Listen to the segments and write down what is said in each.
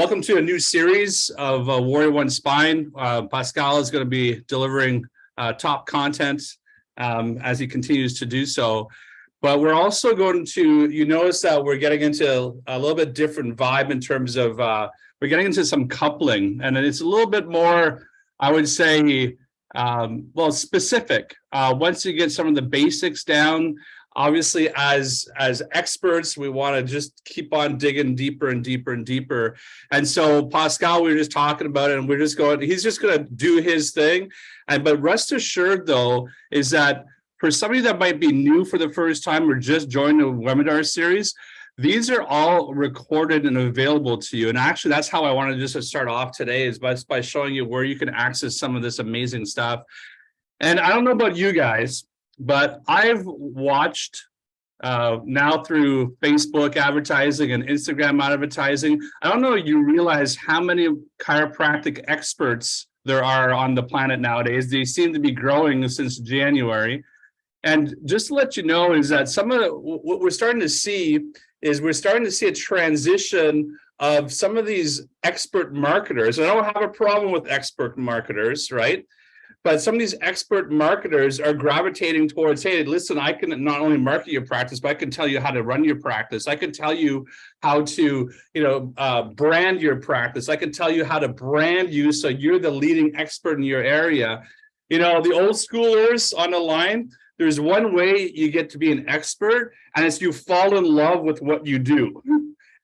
Welcome to a new series of Warrior1Spine. Pascal is going to be delivering top content as he continues to do so. But we're also going to, you notice that we're getting into a little bit different vibe in terms of, we're getting into some coupling. And it's a little bit more, I would say, well, specific. Once you get some of the basics down, obviously, as experts, we want to just keep on digging deeper and deeper and deeper. And so Pascal, we were just talking about it, and we're just going, he's just going to do his thing. But rest assured, though, is that for somebody that might be new for the first time or just joined the webinar series, these are all recorded and available to you. And actually, that's how I wanted just to start off today, is by showing you where you can access some of this amazing stuff. And I don't know about you guys, but I've watched now through Facebook advertising and Instagram advertising. I don't know if you realize how many chiropractic experts there are on the planet nowadays. They seem to be growing since January. And just to let you know is that some of what we're starting to see is a transition of some of these expert marketers. I don't have a problem with expert marketers, right? But some of these expert marketers are gravitating towards, hey, listen, I can not only market your practice, but I can tell you how to run your practice. I can tell you how to, brand your practice. I can tell you how to brand you so you're the leading expert in your area. The old schoolers on the line, there's one way you get to be an expert, and it's you fall in love with what you do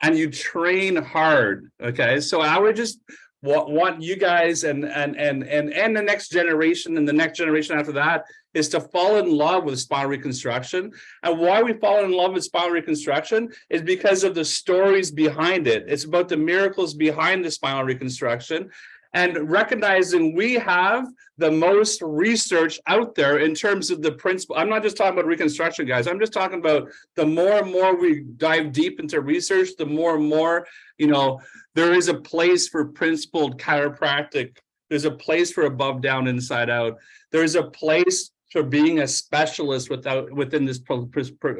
and you train hard. Okay, so I would just want you guys and the next generation and the next generation after that is to fall in love with spinal reconstruction. And why we fall in love with spinal reconstruction is because of the stories behind it. It's about the miracles behind the spinal reconstruction, and recognizing we have the most research out there in terms of the principle. I'm not just talking about reconstruction, guys. I'm just talking about the more and more we dive deep into research, the more and more, there is a place for principled chiropractic. There's a place for above, down, inside out. There's a place for being a specialist within this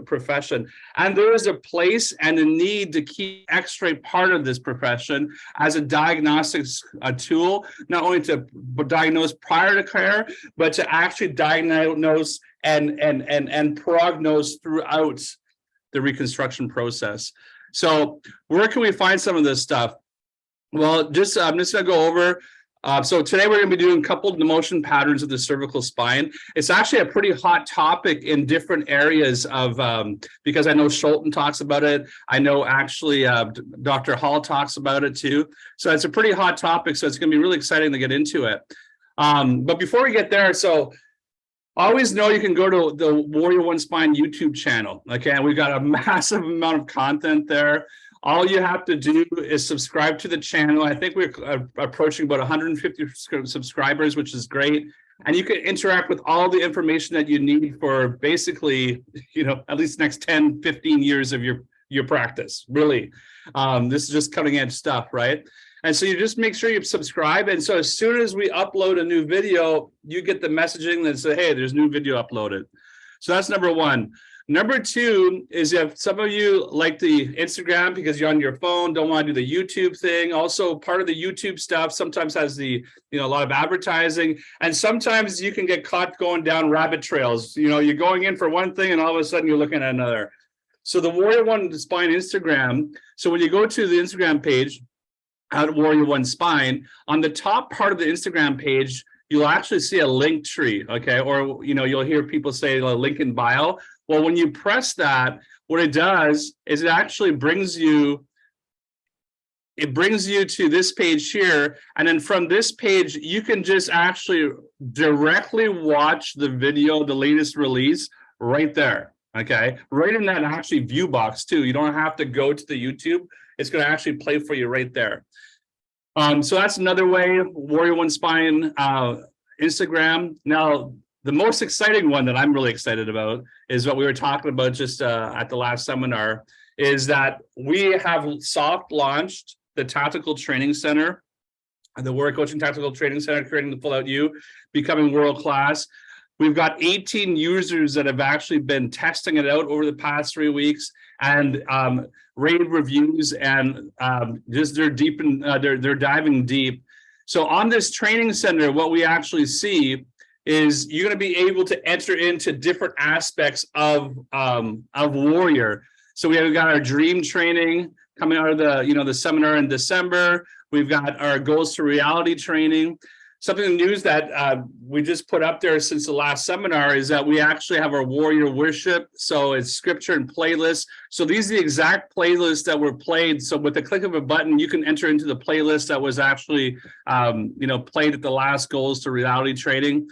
profession. And there is a place and a need to keep X-ray part of this profession as a diagnostics tool, not only to diagnose prior to care, but to actually diagnose and prognose throughout the reconstruction process. So where can we find some of this stuff? Well, I'm just going to go over. So today we're going to be doing coupled motion patterns of the cervical spine. It's actually a pretty hot topic in different areas of, because I know Schulten talks about it. I know actually Dr. Hall talks about it too. So it's a pretty hot topic. So it's going to be really exciting to get into it. But before we get there, so always know you can go to the Warrior1Spine YouTube channel. Okay, and we've got a massive amount of content there. All you have to do is subscribe to the channel. I think we're approaching about 150 subscribers, which is great. And you can interact with all the information that you need for basically, at least next 10, 15 years of your practice, really. This is just cutting edge stuff, right? And so you just make sure you subscribe. And so as soon as we upload a new video, you get the messaging that says, hey, there's new video uploaded. So that's number one. Number two is if some of you like the Instagram because you're on your phone, don't want to do the YouTube thing. Also, part of the YouTube stuff sometimes has a lot of advertising, and sometimes you can get caught going down rabbit trails. You're going in for one thing and all of a sudden you're looking at another. So the Warrior1Spine Instagram. So when you go to the Instagram page at Warrior1Spine, on the top part of the Instagram page, you'll actually see a link tree, okay? Or, you'll hear people say a link in bio. Well, when you press that, what it does is it actually brings you to this page here. And then from this page, you can just actually directly watch the video, the latest release right there, okay? Right in that actually view box too. You don't have to go to the YouTube. It's going to actually play for you right there. So that's another way, Warrior1Spine Instagram. Now, the most exciting one that I'm really excited about is what we were talking about just at the last seminar, is that we have soft launched the Tactical Training Center, the Warrior Coaching Tactical Training Center, creating the Full Out You, becoming world class. We've got 18 users that have actually been testing it out over the past 3 weeks, and rave reviews, and just they're deep in, they're diving deep. So on this training center, what we actually see is you're going to be able to enter into different aspects of Warrior. So we have got our dream training coming out of the seminar in December. We've got our goals to reality training. Something news that we just put up there since the last seminar is that we actually have our Warrior worship. So it's scripture and playlists. So these are the exact playlists that were played. So with the click of a button, you can enter into the playlist that was actually played at the last goals to reality training.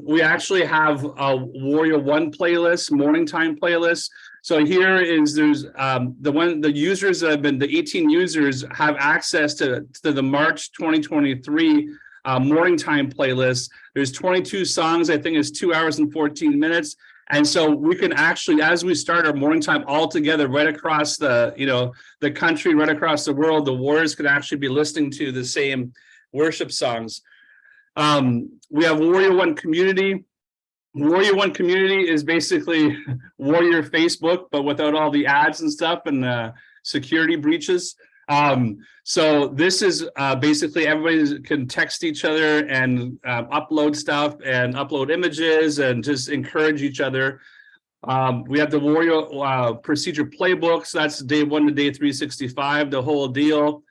We actually have a Warrior1 playlist, morning time playlist. So here is the users that have been, the 18 users have access to the March 2023 morning time playlist. There's 22 songs. I think it's 2 hours and 14 minutes. And so we can actually, as we start our morning time all together, right across the country, right across the world, the Warriors can actually be listening to the same worship songs. We have Warrior1 Community. Warrior1 Community is basically Warrior Facebook, but without all the ads and stuff and security breaches. So this is basically everybody can text each other and upload stuff and upload images and just encourage each other. We have the Warrior procedure playbooks. That's day 1 to day 365, the whole deal.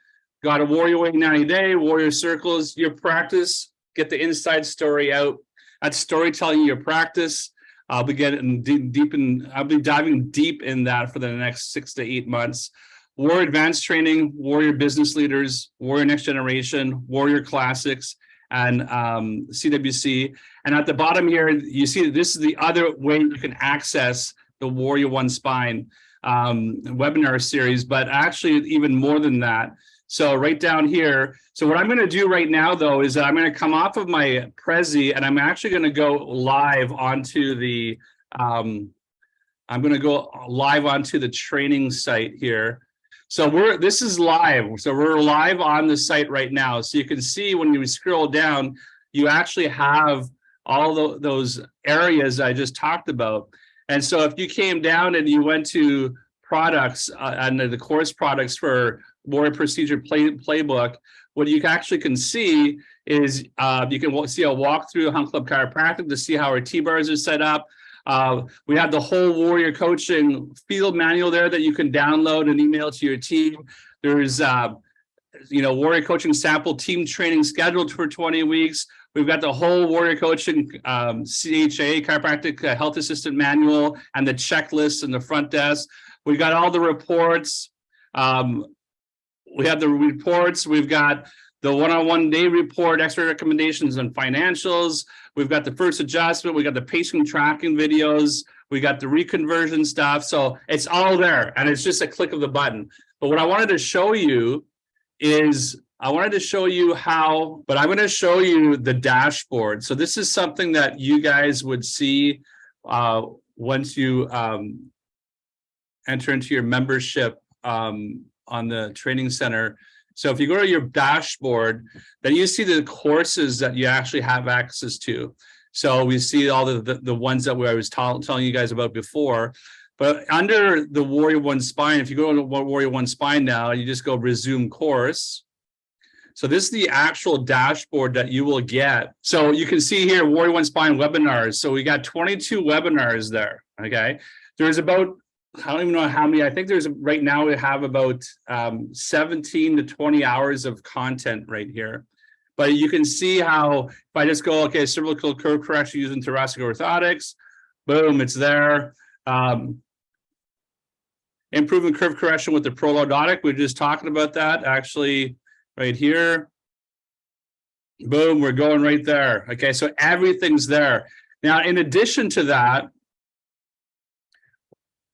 Got a Warrior Way 90 day, Warrior Circles, your practice, get the inside story out. That's storytelling your practice. I'll be getting I'll be diving deep in that for the next 6 to 8 months. Warrior Advanced Training, Warrior Business Leaders, Warrior Next Generation, Warrior Classics, and CWC. And at the bottom here, you see this is the other way you can access the Warrior1Spine webinar series, but actually even more than that. So right down here. So what I'm going to do right now, though, is that I'm going to come off of my Prezi, and I'm actually going to go live onto the training site here. So this is live. So we're live on the site right now. So you can see when you scroll down, you actually have all those areas I just talked about. And so if you came down and you went to products and the course products for Warrior Procedure Playbook, what you actually can see is you can see a walkthrough Hunt Club Chiropractic to see how our T-bars are set up. We have the whole Warrior Coaching field manual there that you can download and email to your team. There's Warrior Coaching sample team training scheduled for 20 weeks. We've got the whole Warrior Coaching CHA, Chiropractic Health Assistant Manual, and the checklist in the front desk. We've got all the reports. We have the reports. We've got the one-on-one day report, extra recommendations and financials. We've got the first adjustment. We got the pacing tracking videos. We got the reconversion stuff. So it's all there, and it's just a click of the button. But what I wanted to show you is I'm going to show you the dashboard. So this is something that you guys would see once you enter into your membership on the training center. So if you go to your dashboard, then you see the courses that you actually have access to. So we see all the ones that I was telling you guys about before. But under the Warrior1Spine, if you go to Warrior1Spine now, you just go resume course. So this is the actual dashboard that you will get. So you can see here Warrior1Spine webinars. So we got 22 webinars there. Okay, there's about, I don't even know how many. I think there's right now we have about 17 to 20 hours of content right here. But you can see how if I just go, okay, cervical curve correction using thoracic orthotics, boom, it's there. Improving curve correction with the prolordotic. We're just talking about that actually right here. Boom, we're going right there. Okay, so everything's there. Now, in addition to that,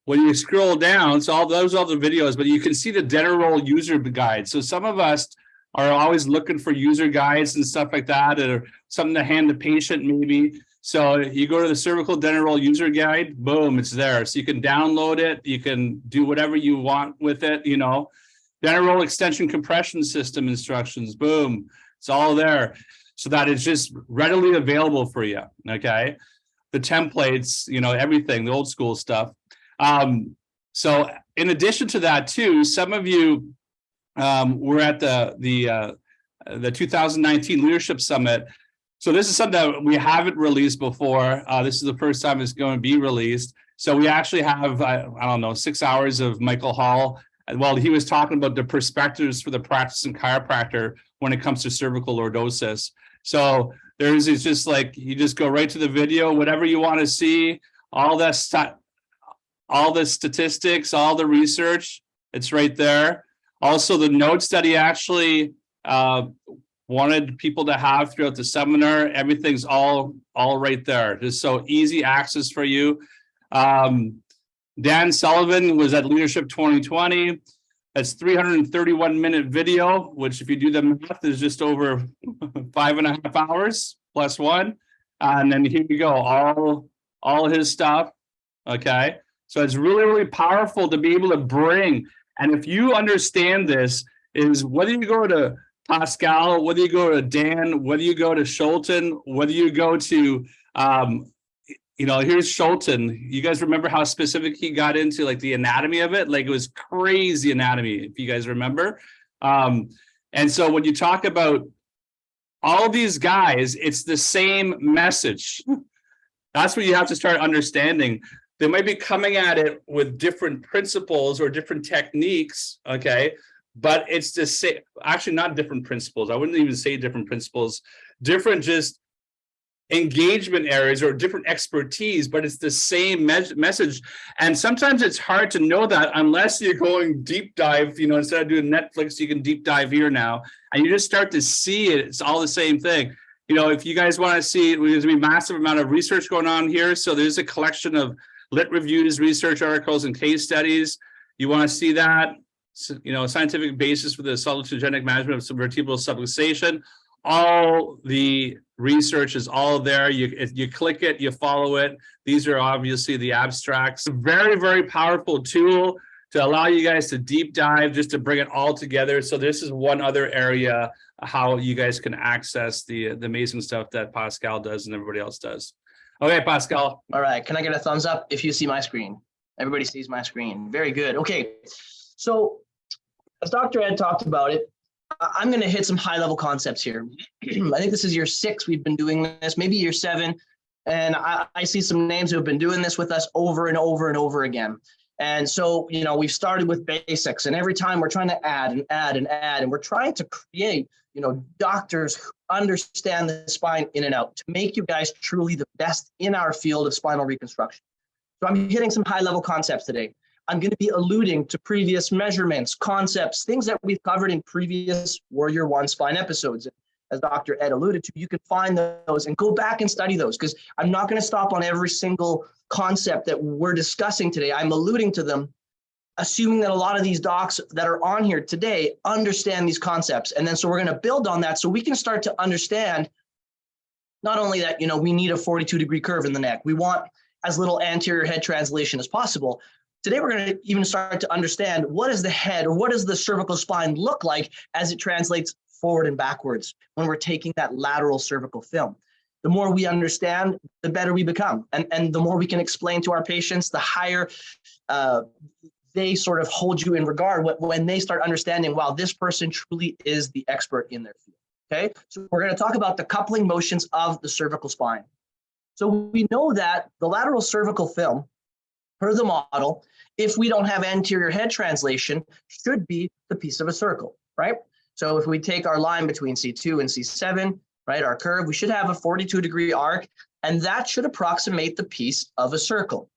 when you scroll down, so all those are the videos, but you can see the dental roll user guide. So some of us are always looking for user guides and stuff like that, or something to hand the patient maybe. So you go to the cervical dental roll user guide, boom, it's there. So you can download it. You can do whatever you want with it, Dental roll extension compression system instructions, boom, it's all there. so that it's just readily available for you. Okay, the templates, you know, everything, the old school stuff. So in addition to that too, some of you were at the 2019 Leadership Summit. So this is something that we haven't released before. This is the first time it's going to be released. So we actually have, I don't know, 6 hours of Michael Hall. Well, he was talking about the perspectives for the practicing chiropractor when it comes to cervical lordosis. So it's just like, you just go right to the video, whatever you want to see, all the statistics, all the research, it's right there. Also, the notes that he actually wanted people to have throughout the seminar, everything's all right there. Just so easy access for you. Dan Sullivan was at Leadership 2020. That's 331-minute video, which if you do the math is just over 5.5 hours plus one. And then here you go, all his stuff. Okay, so it's really, really powerful to be able to bring. And if you understand this, is whether you go to Pascal, whether you go to Dan, whether you go to Schulten, whether you go to, you know, here's Schulten. You guys remember how specific he got into like the anatomy of it? Like it was crazy anatomy, if you guys remember. And so when you talk about all these guys, it's the same message. That's what you have to start understanding. They might be coming at it with different principles or different techniques, okay? But it's the same, actually not different principles. I wouldn't even say different principles, different just engagement areas or different expertise, but it's the same message. And sometimes it's hard to know that unless you're going deep dive, you know, instead of doing Netflix, you can deep dive here now, and you just start to see it. It's all the same thing. You know, if you guys want to see, there's going to be a massive amount of research going on here. So there's a collection of lit reviews, research articles, and case studies. You want to see that, you know, scientific basis for the salutogenic management of vertebral subluxation. All the research is all there. You click it, you follow it. These are obviously the abstracts. Very, very powerful tool to allow you guys to deep dive, just to bring it all together. So this is one other area how you guys can access the amazing stuff that Pascal does and everybody else does. Okay, Pascal. All right, can I get a thumbs up if you see my screen? Everybody sees my screen. Very good. Okay, so as Dr. Ed talked about it, I'm going to hit some high-level concepts here. I think this is year 6 we've been doing this, maybe year 7, and I see some names who have been doing this with us over and over and over again. And so, you know, we've started with basics, and every time we're trying to add and add and add, and we're trying to create, you know, doctors who understand the spine in and out to make you guys truly the best in our field of spinal reconstruction. So I'm hitting some high-level concepts today. I'm going to be alluding to previous measurements, concepts, things that we've covered in previous Warrior1Spine episodes. As Dr. Ed alluded to, you can find those and go back and study those, because I'm not going to stop on every single concept that we're discussing today. I'm alluding to them, assuming that a lot of these docs that are on here today understand these concepts. And then so we're going to build on that so we can start to understand not only that, you know, we need a 42-degree curve in the neck. We want as little anterior head translation as possible. Today, we're going to even start to understand what is the head or what does the cervical spine look like as it translates forward and backwards when we're taking that lateral cervical film. The more we understand, the better we become. And the more we can explain to our patients, the higher they sort of hold you in regard when they start understanding, wow, this person truly is the expert in their field. Okay, so we're going to talk about the coupling motions of the cervical spine. So we know that the lateral cervical film, per the model, if we don't have anterior head translation, should be the piece of a circle, right? So if we take our line between C2 and C7, right, our curve, we should have a 42-degree arc, and that should approximate the piece of a circle.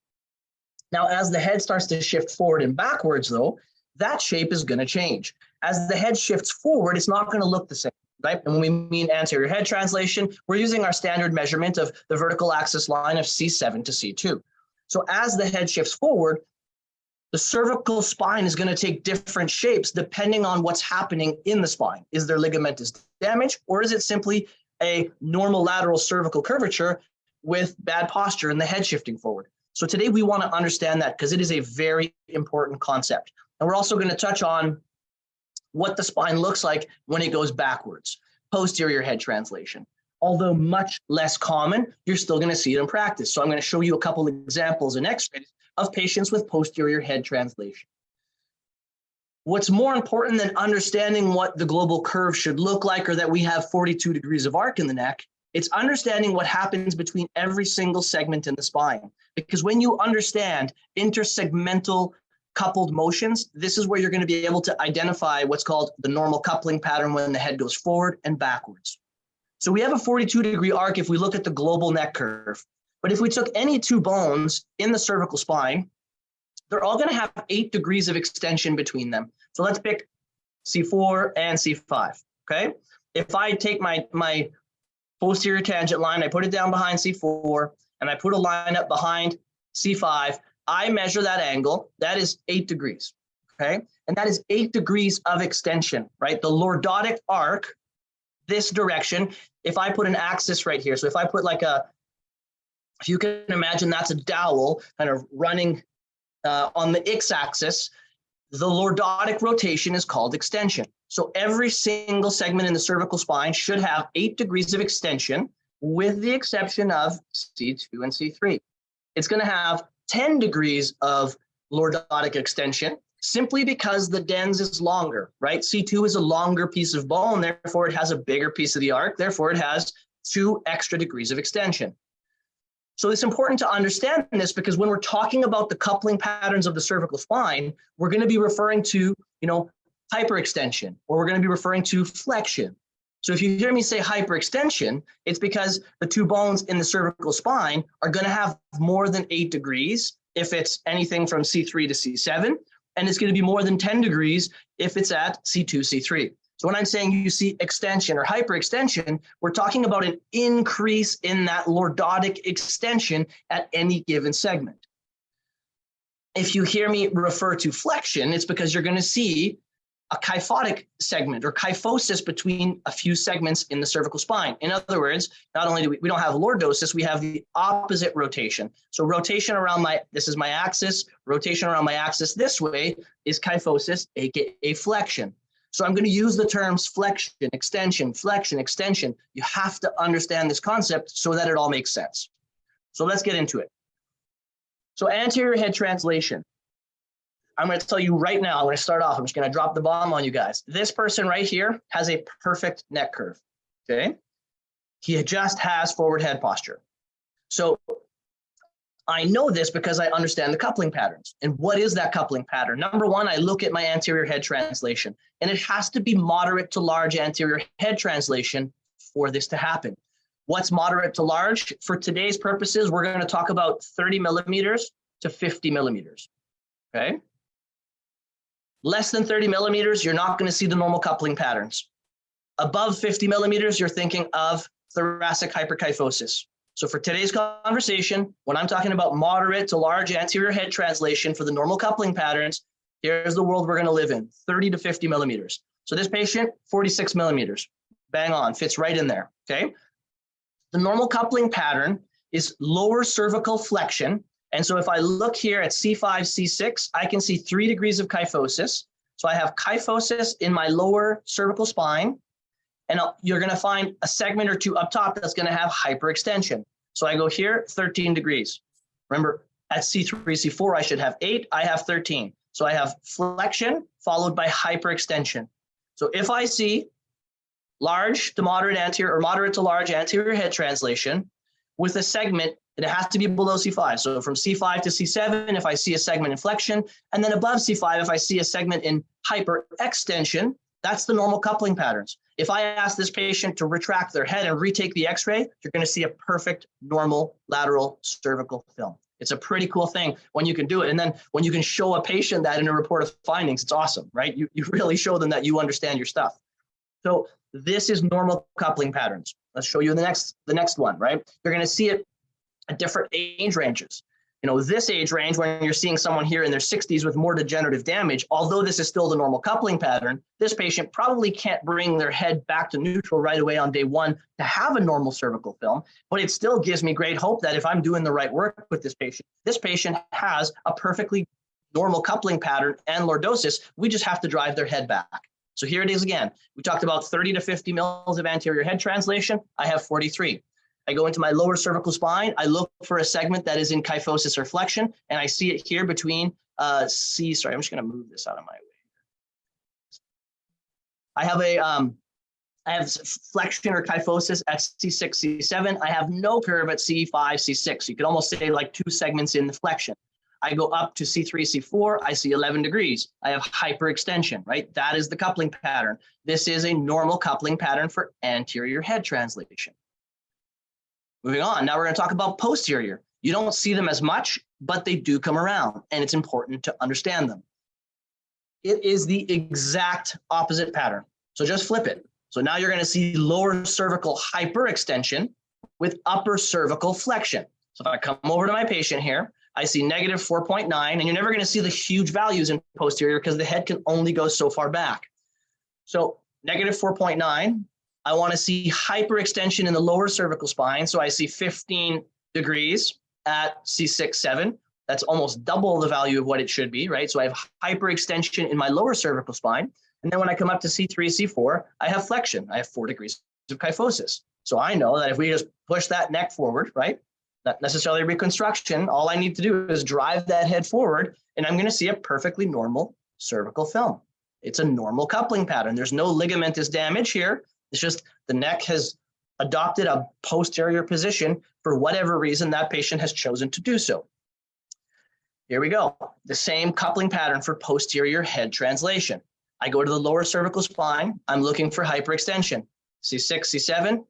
Now, as the head starts to shift forward and backwards, though, that shape is going to change. As the head shifts forward, it's not going to look the same, right? And when we mean anterior head translation, we're using our standard measurement of the vertical axis line of C7 to C2. So as the head shifts forward, the cervical spine is going to take different shapes depending on what's happening in the spine. Is there ligamentous damage, or is it simply a normal lateral cervical curvature with bad posture and the head shifting forward? So today we want to understand that because it is a very important concept. And we're also going to touch on what the spine looks like when it goes backwards. posterior head translation. Although much less common, you're still going to see it in practice. So I'm going to show you a couple of examples in x-rays of patients with posterior head translation. What's more important than understanding what the global curve should look like, or that we have 42 degrees of arc in the neck, it's understanding what happens between every single segment in the spine. Because when you understand intersegmental coupled motions, this is where you're going to be able to identify what's called the normal coupling pattern when the head goes forward and backwards. So we have a 42-degree arc if we look at the global neck curve. But if we took any two bones in the cervical spine, they're all going to have 8 degrees of extension between them. So let's pick C4 and C5, okay? If I take my posterior tangent line, I put it down behind C4, and I put a line up behind C5, I measure that angle. That is 8 degrees, okay? And that is 8 degrees of extension, right? The lordotic arc, this direction, if I put an axis right here, so if I put like if you can imagine that's a dowel kind of running on the x-axis, the lordotic rotation is called extension. So every single segment in the cervical spine should have 8 degrees of extension, with the exception of C2 and C3. It's going to have 10 degrees of lordotic extension, simply because the dens is longer, right? C2 is a longer piece of bone, therefore it has a bigger piece of the arc, therefore it has 2 extra degrees of extension. So it's important to understand this, because when we're talking about the coupling patterns of the cervical spine, we're going to be referring to, hyperextension, or we're going to be referring to flexion. So if you hear me say hyperextension, it's because the two bones in the cervical spine are going to have more than 8 degrees if it's anything from C3 to C7, and it's going to be more than 10 degrees if it's at C2, C3. So when I'm saying you see extension or hyperextension, we're talking about an increase in that lordotic extension at any given segment. If you hear me refer to flexion, it's because you're going to see a kyphotic segment or kyphosis between a few segments in the cervical spine. In other words, not only do we don't have lordosis, we have the opposite rotation. So rotation around this is my axis, rotation around my axis this way is kyphosis, aka flexion. So I'm going to use the terms flexion, extension, flexion, extension. You have to understand this concept so that it all makes sense. So let's get into it. So anterior head translation. I'm going to tell you right now, I'm going to start off, I'm just going to drop the bomb on you guys. This person right here has a perfect neck curve, okay? He just has forward head posture. So I know this because I understand the coupling patterns. And what is that coupling pattern? Number one, I look at my anterior head translation, and it has to be moderate to large anterior head translation for this to happen. What's moderate to large? For today's purposes, we're going to talk about 30 millimeters to 50 millimeters, okay? Less than 30 millimeters, you're not going to see the normal coupling patterns. Above 50 millimeters, you're thinking of thoracic hyperkyphosis. So for today's conversation, when I'm talking about moderate to large anterior head translation for the normal coupling patterns, here's the world we're going to live in, 30 to 50 millimeters. So this patient, 46 millimeters, bang on, fits right in there, okay? The normal coupling pattern is lower cervical flexion. And so if I look here at C5, C6, I can see 3 degrees of kyphosis. So I have kyphosis in my lower cervical spine, and you're going to find a segment or two up top that's going to have hyperextension. So I go here, 13 degrees. Remember, at C3, C4, I should have 8. I have 13. So I have flexion followed by hyperextension. So if I see large to moderate anterior or moderate to large anterior head translation with a segment, it has to be below C5. So from C5 to C7, if I see a segment in flexion, and then above C5, if I see a segment in hyperextension, that's the normal coupling patterns. If I ask this patient to retract their head and retake the x-ray, you're going to see a perfect normal lateral cervical film. It's a pretty cool thing when you can do it. And then when you can show a patient that in a report of findings, it's awesome, right? You really show them that you understand your stuff. So this is normal coupling patterns. Let's show you the next one, right? You're going to see it at different age ranges. This age range, when you're seeing someone here in their 60s with more degenerative damage, although this is still the normal coupling pattern, this patient probably can't bring their head back to neutral right away on day one to have a normal cervical film, but it still gives me great hope that if I'm doing the right work with this patient has a perfectly normal coupling pattern and lordosis. We just have to drive their head back. So here it is again. We talked about 30 to 50 mils of anterior head translation. I have 43. I go into my lower cervical spine. I look for a segment that is in kyphosis or flexion, and I see it here between I'm just going to move this out of my way. I have flexion or kyphosis at C6, C7. I have no curve at C5, C6. You could almost say like 2 segments in the flexion. I go up to C3, C4, I see 11 degrees. I have hyperextension, right? That is the coupling pattern. This is a normal coupling pattern for anterior head translation. Moving on, now we're going to talk about posterior. You don't see them as much, but they do come around, and it's important to understand them. It is the exact opposite pattern. So just flip it. So now you're going to see lower cervical hyperextension with upper cervical flexion. So if I come over to my patient here, I see negative 4.9, and you're never going to see the huge values in posterior because the head can only go so far back. So negative 4.9, I want to see hyperextension in the lower cervical spine. So I see 15 degrees at C6, 7. That's almost double the value of what it should be, right? So I have hyperextension in my lower cervical spine. And then when I come up to C3, C4, I have flexion. I have 4 degrees of kyphosis. So I know that if we just push that neck forward, right? Not necessarily reconstruction. All I need to do is drive that head forward, and I'm going to see a perfectly normal cervical film. It's a normal coupling pattern. There's no ligamentous damage here. It's just the neck has adopted a posterior position for whatever reason that patient has chosen to do so. Here we go. The same coupling pattern for posterior head translation. I go to the lower cervical spine. I'm looking for hyperextension. C6, C7.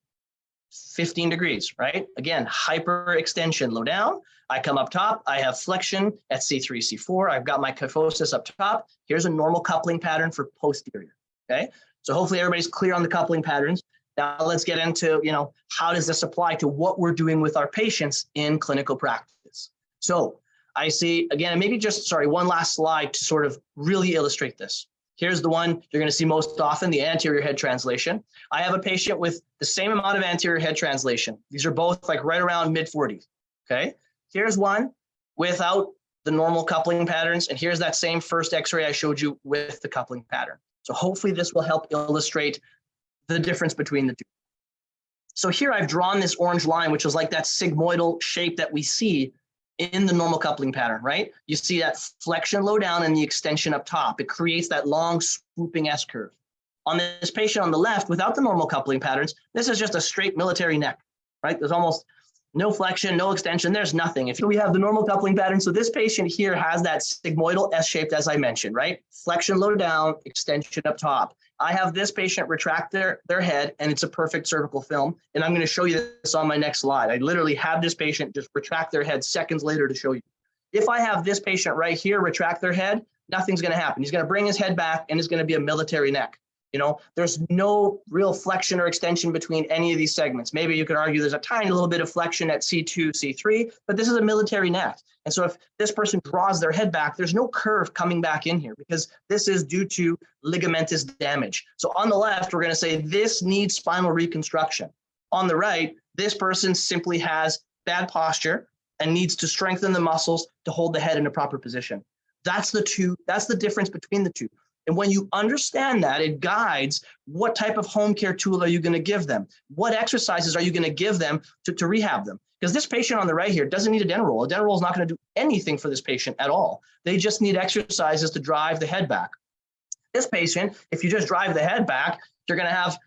15 degrees, right? Again, hyperextension low down. I come up top. I have flexion at C3, C4. I've got my kyphosis up top. Here's a normal coupling pattern for posterior, okay? So hopefully everybody's clear on the coupling patterns. Now let's get into, how does this apply to what we're doing with our patients in clinical practice? So I see, again, maybe just, one last slide to sort of really illustrate this. Here's the one you're going to see most often, the anterior head translation. I have a patient with the same amount of anterior head translation. These are both like right around mid-40s, okay? Here's one without the normal coupling patterns, and here's that same first x-ray I showed you with the coupling pattern. So hopefully this will help illustrate the difference between the two. So here I've drawn this orange line, which is like that sigmoidal shape that we see in the normal coupling pattern, right? You see that flexion low down and the extension up top. It creates that long swooping S curve. On this patient on the left, without the normal coupling patterns, this is just a straight military neck, right? There's almost no flexion, no extension, there's nothing. If we have the normal coupling pattern, so this patient here has that sigmoidal S-shaped as I mentioned, right? Flexion low down, extension up top. I have this patient retract their head, and it's a perfect cervical film. And I'm going to show you this on my next slide. I literally have this patient just retract their head seconds later to show you. If I have this patient right here retract their head, nothing's going to happen. He's going to bring his head back, and it's going to be a military neck. There's no real flexion or extension between any of these segments. Maybe you could argue there's a tiny little bit of flexion at C2, C3, but this is a military neck. And so if this person draws their head back, there's no curve coming back in here because this is due to ligamentous damage. So on the left, we're going to say this needs spinal reconstruction. On the right, this person simply has bad posture and needs to strengthen the muscles to hold the head in a proper position. That's the difference between the two. And when you understand that, it guides what type of home care tool are you going to give them? What exercises are you going to give them to rehab them? Because this patient on the right here doesn't need a dental roll. A dental roll is not going to do anything for this patient at all. They just need exercises to drive the head back. This patient, if you just drive the head back, you're going to have,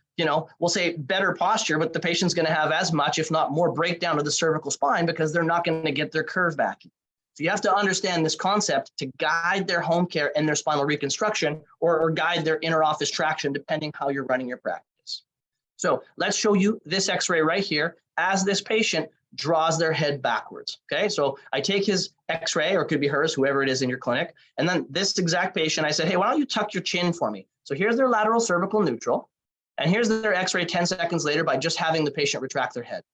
we'll say better posture, but the patient's going to have as much, if not more, breakdown of the cervical spine because they're not going to get their curve back. So you have to understand this concept to guide their home care and their spinal reconstruction or guide their inner office traction, depending how you're running your practice. So let's show you this x-ray right here as this patient draws their head backwards. Okay, so I take his x-ray, or it could be hers, whoever it is in your clinic. And then this exact patient, I said, hey, why don't you tuck your chin for me? So here's their lateral cervical neutral. And here's their x-ray 10 seconds later by just having the patient retract their head.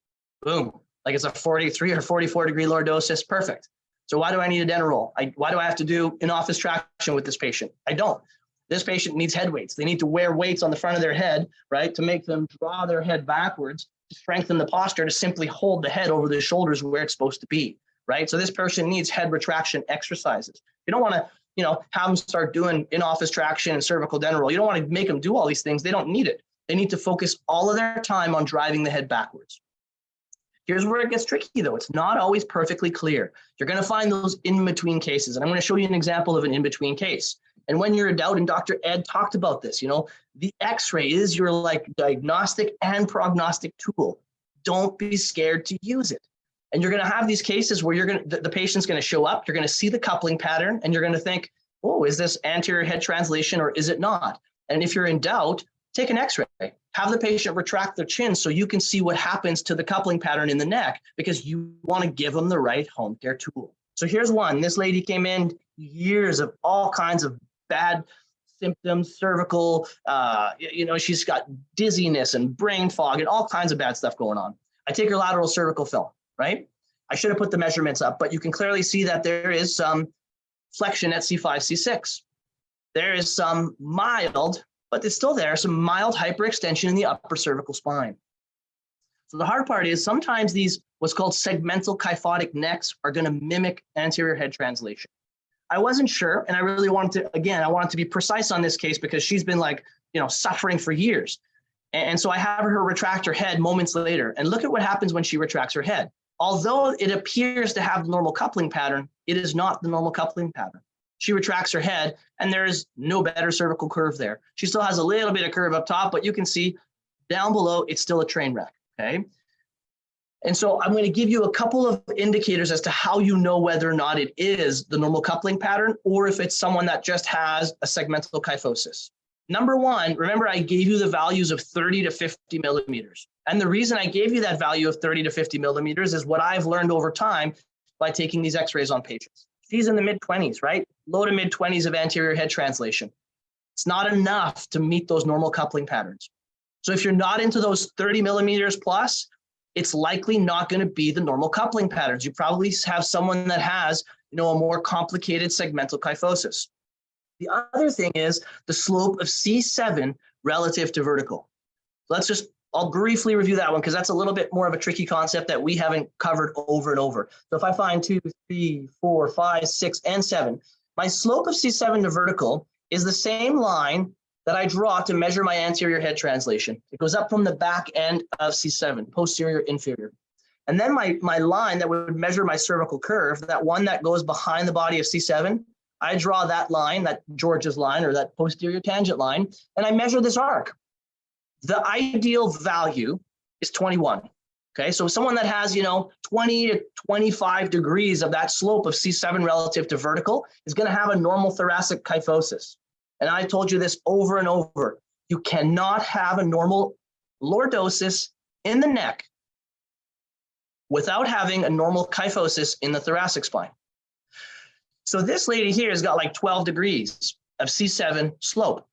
Boom, like it's a 43 or 44 degree lordosis, perfect. So why do I need a dental roll? Why do I have to do in-office traction with this patient? I don't. This patient needs head weights. They need to wear weights on the front of their head, right, to make them draw their head backwards, to strengthen the posture, to simply hold the head over the shoulders where it's supposed to be, right? So this person needs head retraction exercises. You don't want to have them start doing in-office traction and cervical dental roll. You don't want to make them do all these things. They don't need it. They need to focus all of their time on driving the head backwards. Here's where it gets tricky, though. It's not always perfectly clear. You're going to find those in-between cases. And I'm going to show you an example of an in-between case. And when you're in doubt, and Dr. Ed talked about this, the x-ray is your diagnostic and prognostic tool. Don't be scared to use it. And you're going to have these cases where the patient's going to show up, you're going to see the coupling pattern, and you're going to think, oh, is this anterior head translation or is it not? And if you're in doubt, take an x-ray. Have the patient retract their chin so you can see what happens to the coupling pattern in the neck, because you want to give them the right home care tool. So here's one. This lady came in, years of all kinds of bad symptoms, cervical, she's got dizziness and brain fog and all kinds of bad stuff going on. I take her lateral cervical film, right? I should have put the measurements up, but you can clearly see that there is some flexion at C5, C6. There is some mild, but it's still there, some mild hyperextension in the upper cervical spine. So the hard part is sometimes these what's called segmental kyphotic necks are going to mimic anterior head translation. I wasn't sure, and I really wanted to be precise on this case because she's been suffering for years. And so I have her retract her head moments later, and look at what happens when she retracts her head. Although it appears to have the normal coupling pattern, it is not the normal coupling pattern. She retracts her head, and there is no better cervical curve there. She still has a little bit of curve up top, but you can see down below, it's still a train wreck, okay? And so I'm going to give you a couple of indicators as to how you know whether or not it is the normal coupling pattern or if it's someone that just has a segmental kyphosis. Number one, remember I gave you the values of 30 to 50 millimeters. And the reason I gave you that value of 30 to 50 millimeters is what I've learned over time by taking these x-rays on patients. She's in the mid-20s, right? Low to mid-20s of anterior head translation. It's not enough to meet those normal coupling patterns. So if you're not into those 30 millimeters plus, it's likely not going to be the normal coupling patterns. You probably have someone that has, a more complicated segmental kyphosis. The other thing is the slope of C7 relative to vertical. I'll briefly review that one because that's a little bit more of a tricky concept that we haven't covered over and over. So if I find 2, 3, 4, 5, 6, and 7, my slope of C7 to vertical is the same line that I draw to measure my anterior head translation. It goes up from the back end of C7, posterior, inferior. And then my line that would measure my cervical curve, that one that goes behind the body of C7, I draw that line, that George's line or that posterior tangent line, and I measure this arc. The ideal value is 21. Okay, so someone that has, 20 to 25 degrees of that slope of C7 relative to vertical is going to have a normal thoracic kyphosis. And I told you this over and over. You cannot have a normal lordosis in the neck without having a normal kyphosis in the thoracic spine. So this lady here has got 12 degrees of C7 slope.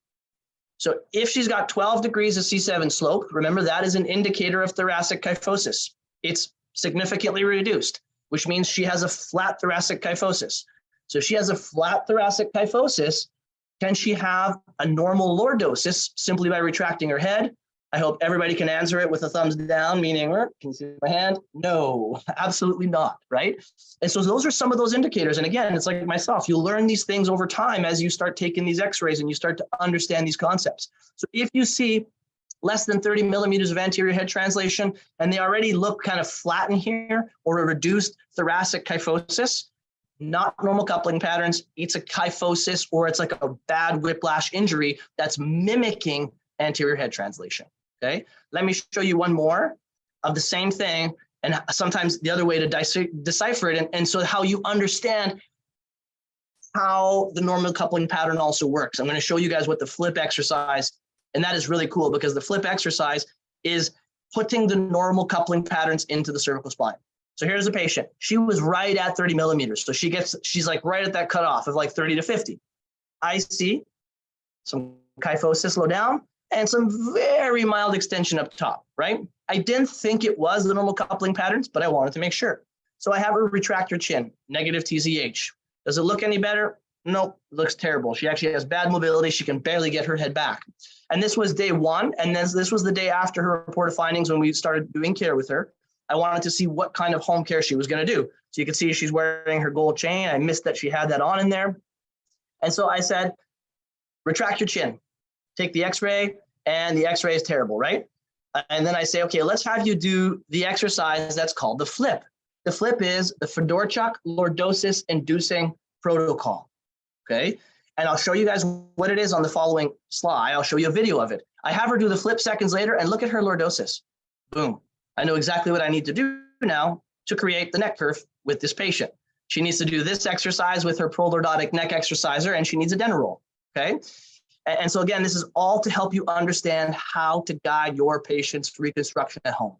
So if she's got 12 degrees of C7 slope, remember that is an indicator of thoracic kyphosis. It's significantly reduced, which means she has a flat thoracic kyphosis. So if she has a flat thoracic kyphosis, can she have a normal lordosis simply by retracting her head? I hope everybody can answer it with a thumbs down, meaning, can you see my hand? No, absolutely not, right? And so those are some of those indicators. And again, it's like myself, you learn these things over time as you start taking these x-rays and you start to understand these concepts. So if you see less than 30 millimeters of anterior head translation, and they already look kind of flat in here or a reduced thoracic kyphosis, not normal coupling patterns, it's a kyphosis or it's like a bad whiplash injury that's mimicking anterior head translation. Okay, let me show you one more of the same thing and sometimes the other way to decipher it. And so how you understand how the normal coupling pattern also works. I'm going to show you guys what the flip exercise, and that is really cool because the flip exercise is putting the normal coupling patterns into the cervical spine. So here's the patient. She was right at 30 millimeters. So she's like right at that cutoff of 30 to 50. I see some kyphosis low down and some very mild extension up top, right? I didn't think it was the normal coupling patterns, but I wanted to make sure. So I have her retract her chin, negative TZH. Does it look any better? Nope, it looks terrible. She actually has bad mobility. She can barely get her head back. And this was day one. And then this was the day after her reported findings when we started doing care with her. I wanted to see what kind of home care she was going to do. So you can see she's wearing her gold chain. I missed that she had that on in there. And so I said, retract your chin, take the x-ray, and the x-ray is terrible, right? And then I say, okay, let's have you do the exercise that's called the flip. The flip is the Fedorchuk lordosis inducing protocol, okay? And I'll show you guys what it is on the following slide. I'll show you a video of it. I have her do the flip seconds later, and look at her lordosis. Boom. I know exactly what I need to do now to create the neck curve with this patient. She needs to do this exercise with her prolordotic neck exerciser, and she needs a dental roll, okay? And so again, this is all to help you understand how to guide your patient's reconstruction at home.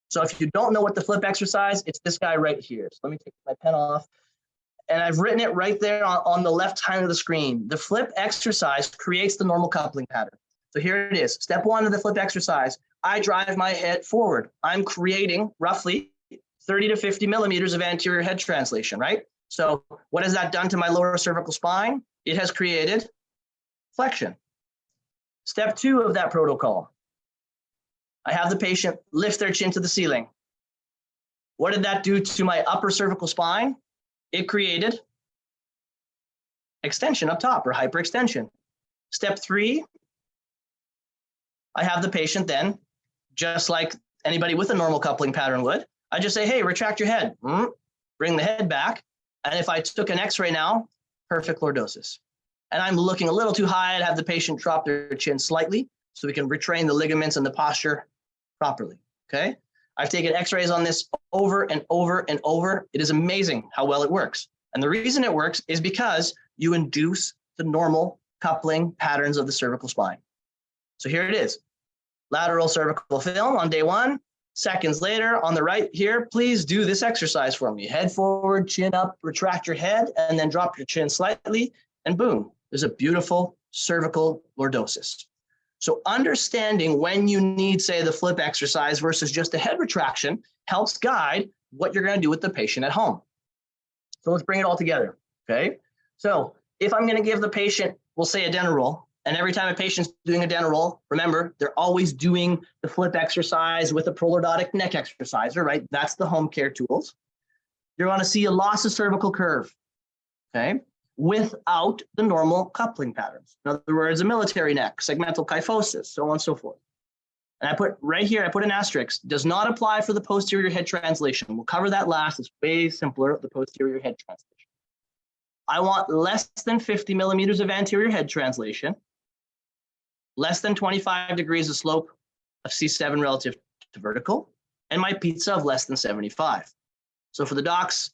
So if you don't know what the flip exercise, it's this guy right here. So let me take my pen off. And I've written it right there on the left side of the screen. The flip exercise creates the normal coupling pattern. So here it is. Step one of the flip exercise. I drive my head forward. I'm creating roughly 30 to 50 millimeters of anterior head translation, right? So what has that done to my lower cervical spine? It has created flexion. Step two of that protocol. I have the patient lift their chin to the ceiling. What did that do to my upper cervical spine? It created extension up top, or hyperextension. Step three, I have the patient then, just like anybody with a normal coupling pattern would, I just say, hey, retract your head, bring the head back. And if I took an x-ray now, perfect lordosis. And I'm looking a little too high, I'd have the patient drop their chin slightly so we can retrain the ligaments and the posture properly, okay? I've taken x-rays on this over and over and over. It is amazing how well it works. And the reason it works is because you induce the normal coupling patterns of the cervical spine. So here it is. Lateral cervical film on day one. Seconds later, on the right here, please do this exercise for me. Head forward, chin up, retract your head, and then drop your chin slightly, and boom, there's a beautiful cervical lordosis. So understanding when you need, say, the flip exercise versus just a head retraction helps guide what you're going to do with the patient at home. So let's bring it all together, okay? So if I'm going to give the patient, we'll say, a dental roll, and every time a patient's doing a dental roll, remember, they're always doing the flip exercise with a prolordotic neck exerciser, right? That's the home care tools. You're going to see a loss of cervical curve, okay, without the normal coupling patterns. In other words, a military neck, segmental kyphosis, so on and so forth. And I put right here, I put an asterisk, does not apply for the posterior head translation. We'll cover that last. It's way simpler, the posterior head translation. I want less than 50 millimeters of anterior head translation, less than 25 degrees of slope of C7 relative to vertical, and my pizza of less than 75. So for the docs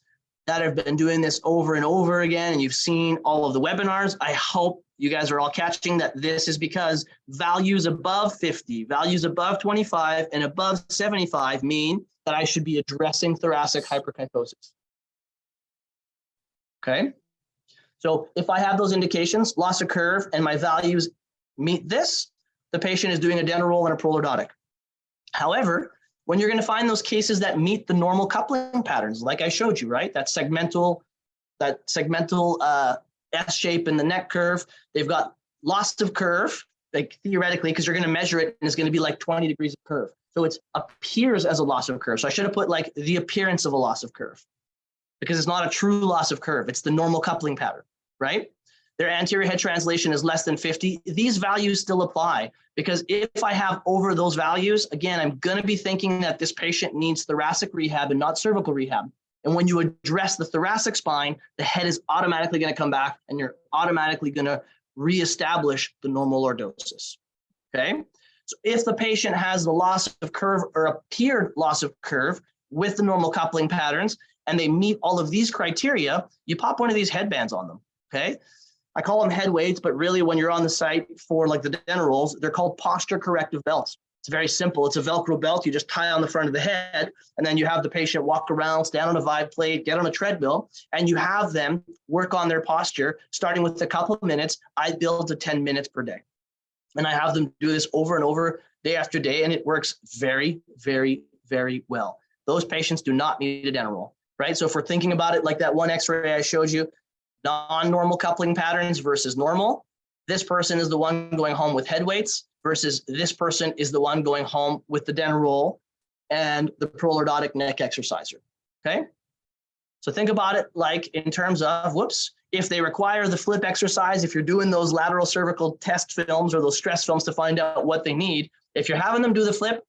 that have been doing this over and over again, and you've seen all of the webinars, I hope you guys are all catching that this is because values above 50, values above 25, and above 75 mean that I should be addressing thoracic hyperkyphosis. Okay? So if I have those indications, loss of curve, and my values meet this, the patient is doing a dental roll and a prolordotic. However, when you're going to find those cases that meet the normal coupling patterns, like I showed you, right? That segmental S shape in the neck curve, they've got loss of curve, like theoretically, because you're going to measure it and it's going to be like 20 degrees of curve. So it appears as a loss of curve. So I should have put like the appearance of a loss of curve, because it's not a true loss of curve. It's the normal coupling pattern, right? Their anterior head translation is less than 50. These values still apply, because if I have over those values, again, I'm going to be thinking that this patient needs thoracic rehab and not cervical rehab. And when you address the thoracic spine, the head is automatically going to come back and you're automatically going to reestablish the normal lordosis. Okay. So if the patient has the loss of curve or appeared loss of curve with the normal coupling patterns, and they meet all of these criteria, you pop one of these headbands on them. Okay. I call them head weights, but really when you're on the site for like the dental rolls, they're called posture corrective belts. It's very simple. It's a Velcro belt. You just tie on the front of the head, and then you have the patient walk around, stand on a vibe plate, get on a treadmill, and you have them work on their posture, starting with a couple of minutes. I build to 10 minutes per day. And I have them do this over and over, day after day, and it works very, very, very well. Those patients do not need a dental roll, right? So if we're thinking about it like that one x-ray I showed you, non-normal coupling patterns versus normal, this person is the one going home with head weights versus this person is the one going home with the dental roll and the prolordotic neck exerciser, okay? So think about it like in terms of, If they require the flip exercise, if you're doing those lateral cervical test films or those stress films to find out what they need, if you're having them do the flip,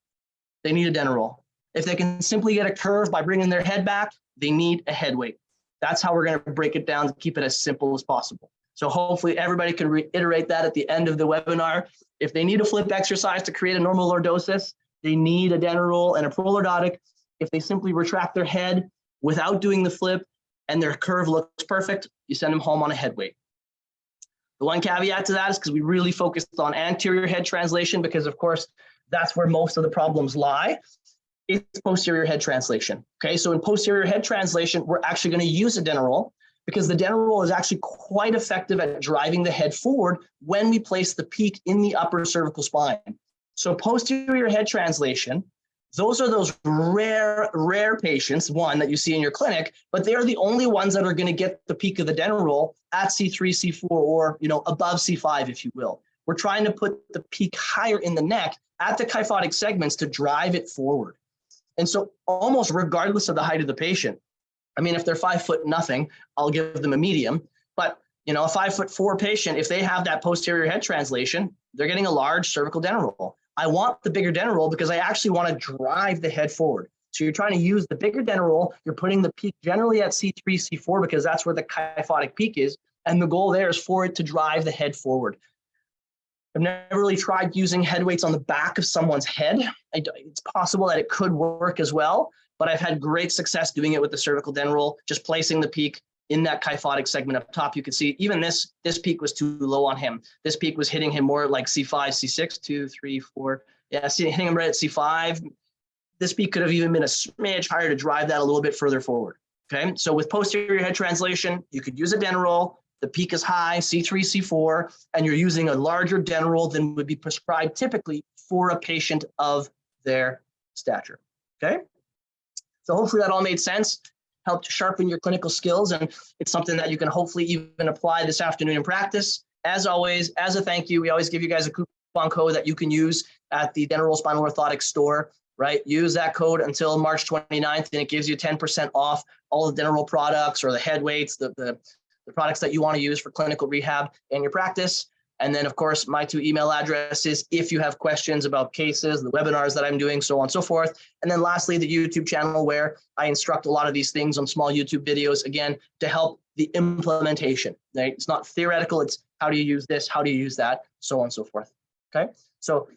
they need a dental roll. If they can simply get a curve by bringing their head back, they need a head weight. That's how we're going to break it down to keep it as simple as possible. So hopefully everybody can reiterate that at the end of the webinar. If they need a flip exercise to create a normal lordosis, they need a dental roll and a prolordotic. If they simply retract their head without doing the flip and their curve looks perfect, you send them home on a head weight. The one caveat to that is because we really focused on anterior head translation, because of course, that's where most of the problems lie. It's posterior head translation. Okay, so in posterior head translation, we're actually going to use a dental roll because the dental roll is actually quite effective at driving the head forward when we place the peak in the upper cervical spine. So posterior head translation, those are those rare patients, one that you see in your clinic, but they're the only ones that are going to get the peak of the dental roll at C3, C4, or above C5, if you will. We're trying to put the peak higher in the neck at the kyphotic segments to drive it forward. And so almost regardless of the height of the patient, I mean, if they're 5'0", I'll give them a medium, but a 5'4" patient, if they have that posterior head translation, they're getting a large cervical dental roll. I want the bigger dental roll because I actually want to drive the head forward. So you're trying to use the bigger dental roll. You're putting the peak generally at C3, C4, because that's where the kyphotic peak is. And the goal there is for it to drive the head forward. I've never really tried using head weights on the back of someone's head. It's possible that it could work as well, but I've had great success doing it with the cervical dental roll, just placing the peak in that kyphotic segment up top. You can see even this peak was too low on him. This peak was hitting him more like C5, C6, 2, 3, 4. Yeah, see, hitting him right at C5. This peak could have even been a smidge higher to drive that a little bit further forward. Okay, so with posterior head translation, you could use a dental roll. The peak is high, C3, C4, and you're using a larger dental roll than would be prescribed typically for a patient of their stature. Okay, so hopefully that all made sense. Helped sharpen your clinical skills, and it's something that you can hopefully even apply this afternoon in practice. As always, as a thank you, we always give you guys a coupon code that you can use at the Dental Roll Spinal Orthotics store, right? Use that code until March 29th, and it gives you 10% off all the dental roll products or the head weights, the products that you want to use for clinical rehab in your practice. And then, of course, my 2 email addresses if you have questions about cases, the webinars that I'm doing, so on and so forth. And then lastly, the YouTube channel where I instruct a lot of these things on small YouTube videos, again, to help the implementation. Right? It's not theoretical. It's how do you use this? How do you use that? So on and so forth. Okay. So